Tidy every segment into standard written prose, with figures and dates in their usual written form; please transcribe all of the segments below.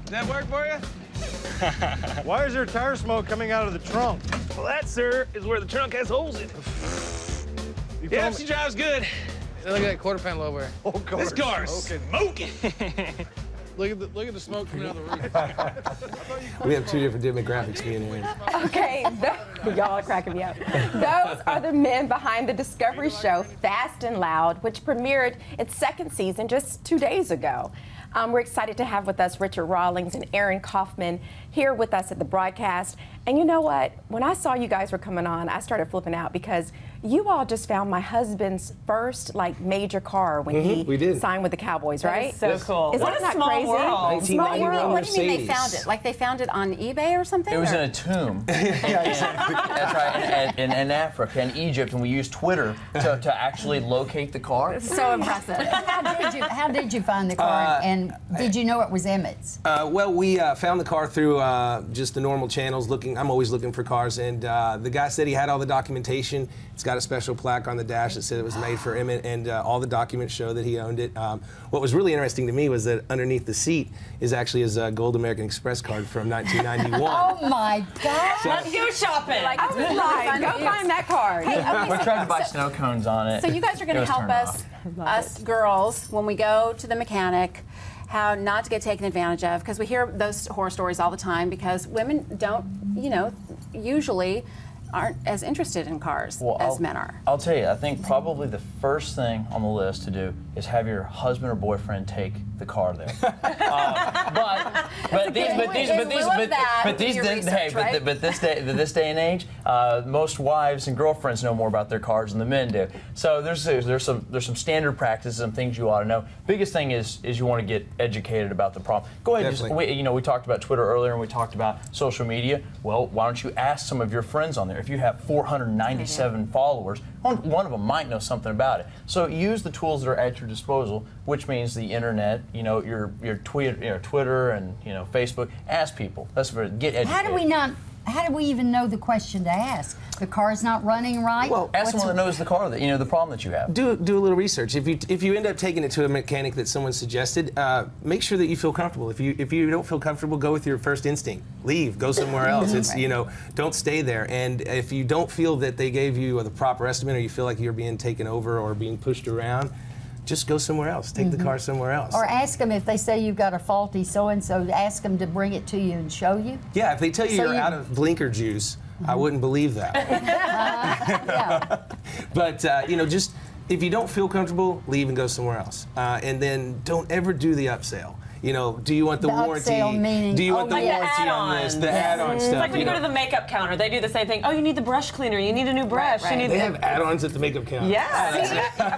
that work for you? Why is there tire smoke coming out of the trunk? Well, that, sir, is where the trunk has holes in it. Yeah, she drives good. Look at that quarter panel over there. Oh, God. This car's smoking. Look at the smoke coming out of the roof. We have two different demographics being here. Okay, y'all are cracking me up. Those are the men behind the Discovery show Fast and Loud, which premiered its second season just 2 days ago. We're excited to have with us Richard Rawlings and Aaron Kaufman here with us at the broadcast. And you know what? When I saw you guys were coming on, I started flipping out because you all just found my husband's first major car when he signed with the Cowboys, right? So cool. Is that not crazy? World. Small world. What do you mean they found it? Like they found it on eBay or something? It was in a tomb. That's right, in Africa, in Egypt, and we used Twitter to actually locate the car. So impressive. How did you find the car, and did you know it was Emmett's? Well, we found the car through just the normal channels. I'm always looking for cars, and the guy said he had all the documentation. It's got a special plaque on the dash that said it was made for Emmett, and all the documents show that he owned it. What was really interesting to me was that underneath the seat is actually his Gold American Express card from 1991. Oh my God! Let's go shopping. Go find that card. Hey, okay, We're trying to buy snow cones on it. So you guys are going to help us girls when we go to the mechanic, how not to get taken advantage of, because we hear those horror stories all the time because women don't, usually aren't as interested in cars as men are. I'll tell you, I think probably the first thing on the list to do is have your husband or boyfriend take the car there. But this day and age, most wives and girlfriends know more about their cars than the men do. So there's some standard practices and things you ought to know. Biggest thing is you want to get educated about the problem. Go ahead. We talked about Twitter earlier and we talked about social media. Well, why don't you ask some of your friends on there? If you have 497 followers, one of them might know something about it. So use the tools that are at your disposal, which means the internet, your Twitter and Facebook. Ask people. Get educated. How do we even know the question to ask? The car's not running right? Well, ask someone that knows the car, the problem that you have. Do a little research. If you end up taking it to a mechanic that someone suggested, make sure that you feel comfortable. If you don't feel comfortable, go with your first instinct. Leave. Go somewhere else. It's don't stay there. And if you don't feel that they gave you the proper estimate, or you feel like you're being taken over or being pushed around, just go somewhere else. Take the car somewhere else. Or ask them if they say you've got a faulty so-and-so, ask them to bring it to you and show you. Yeah, if they tell you you're out of blinker juice, I wouldn't believe that. But, just if you don't feel comfortable, leave and go somewhere else. And then don't ever do the upsell. Do you want the warranty? Do you want the warranty on this? The add-on stuff. It's like when you go to the makeup counter, they do the same thing. Oh, you need the brush cleaner. You need a new brush. Right. They have add-ons at the makeup counter. Yeah.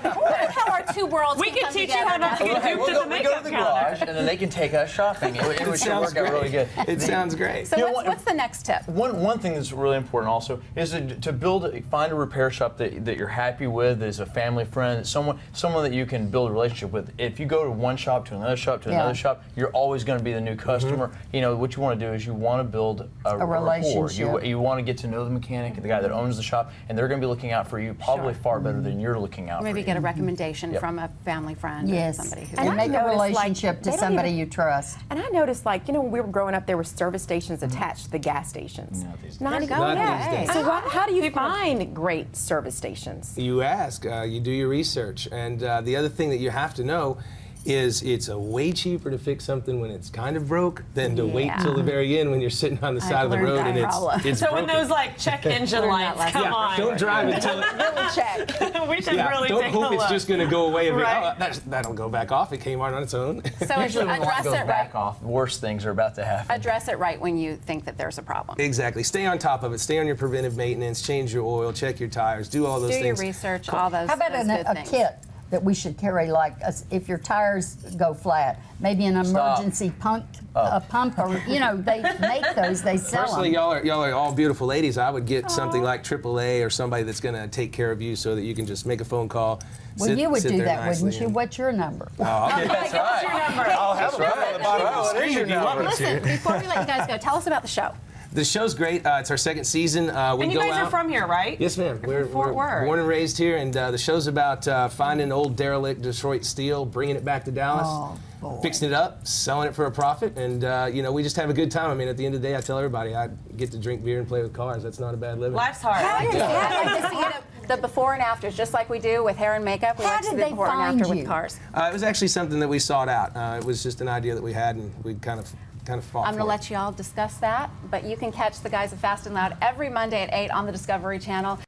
Of course. How our two worlds We can teach you how not to get duped at the makeup go to the garage, and then they can take us shopping. It would work out really good. It sounds great. So what's the next tip? One thing that's really important also is to find a repair shop that you're happy with, that is a family friend, someone that you can build a relationship with. If you go to one shop to another shop to another shop, you're always going to be the new customer. What you want to do is you want to build a relationship. Rapport. You want to get to know the mechanic, the guy that owns the shop, and they're going to be looking out for you probably far better than you're looking out for you. Maybe get a recommendation from a family friend or somebody who... And make a relationship to somebody you trust. And I noticed, when we were growing up, there were service stations attached to the gas stations. Not these days. So how do you find great service stations? You ask, you do your research. And the other thing that you have to know is it's way cheaper to fix something when it's kind of broke than to wait till the very end when you're sitting on the side of the road and it's so broken. when those check engine lights come on. Don't drive until check. We should really don't take hope a it's look. just going to go away. That'll go back off. It came on its own. So Usually when address it goes it back right. off, worse things are about to happen. Address it right when you think that there's a problem. Exactly. Stay on top of it. Stay on your preventive maintenance. Change your oil. Check your tires. Do all those Do things. your research. All those. How about those good a things. kit that we should carry, if your tires go flat, maybe an emergency pump, or they make those, they sell Personally, them. y'all are all beautiful ladies. I would get something like AAA or somebody that's going to take care of you, so that you can just make a phone call. Well, you would do that, wouldn't you? What's your number? Oh, okay. That's right. What's your number? I'll have it on the bottom of the screen if you want me Listen, to. before we let you guys go, tell us about the show. The show's great. It's our second season. And you guys are from here, right? Yes, ma'am. We're Fort Worth. born and raised here, and the show's about finding old derelict Detroit steel, bringing it back to Dallas. fixing it up, selling it for a profit, and you know, we just have a good time. I mean, at the end of the day, I tell everybody I get to drink beer and play with cars. That's not a bad living. Life's hard. I'd like to see the before and afters, just like we do with hair and makeup. We How like to see did the they before and find after you? with cars. It was actually something that we sought out. It was just an idea that we had, and we kind of fought I'm for going to it. let you all discuss that, but you can catch the guys at Fast and Loud every Monday at 8 on the Discovery Channel.